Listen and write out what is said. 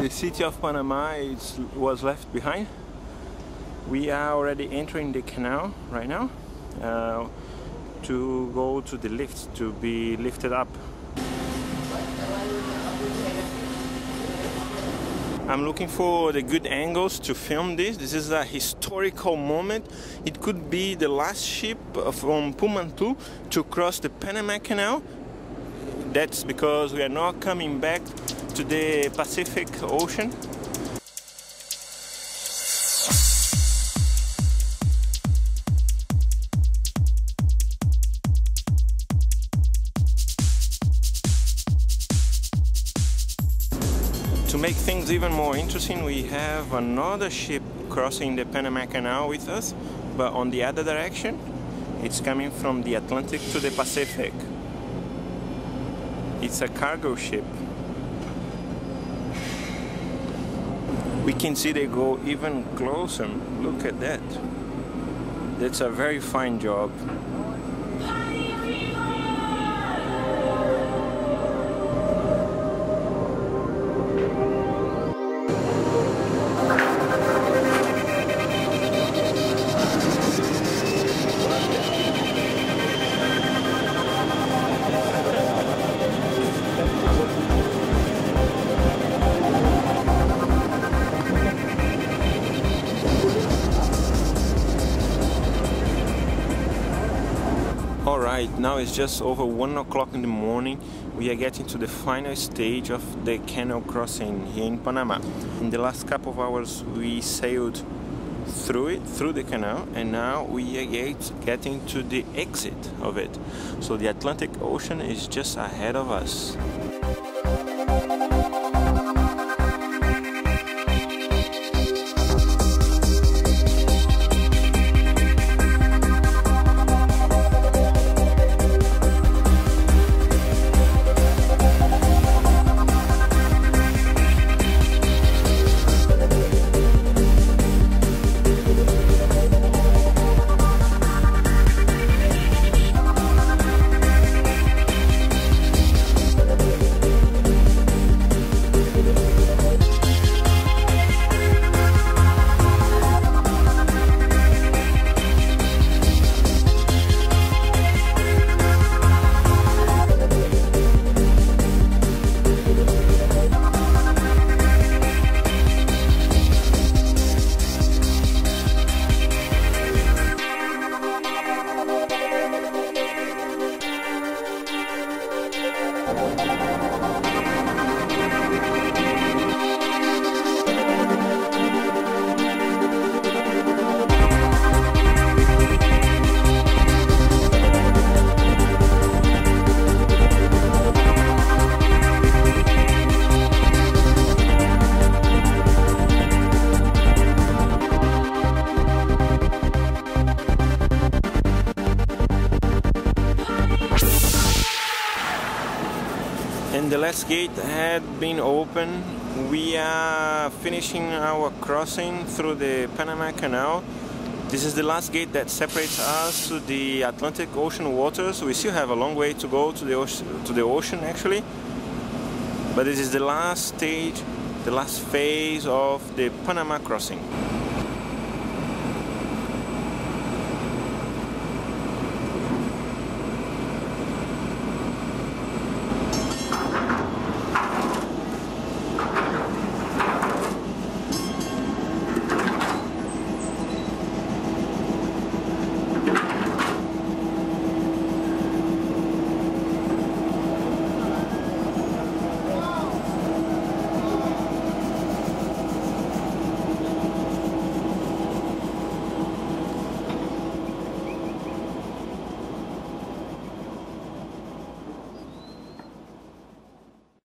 The city of Panama was left behind. We are already entering the canal right now to go to the lift, to be lifted up. I'm looking for the good angles to film this. This is a historical moment. It could be the last ship from Pullmantur to cross the Panama Canal. That's because we are not coming back to the Pacific Ocean. To make things even more interesting, we have another ship crossing the Panama Canal with us, but on the other direction. It's coming from the Atlantic to the Pacific. It's a cargo ship. We can see they go even closer. Look at that. That's a very fine job. Alright, now it's just over 1 o'clock in the morning. We are getting to the final stage of the canal crossing here in Panama. In the last couple of hours we sailed through the canal, and now we are getting to the exit of it. So the Atlantic Ocean is just ahead of us. And the last gate had been open. We are finishing our crossing through the Panama Canal. This is the last gate that separates us to the Atlantic Ocean waters. We still have a long way to go to the ocean actually. But this is the last stage, the last phase of the Panama crossing.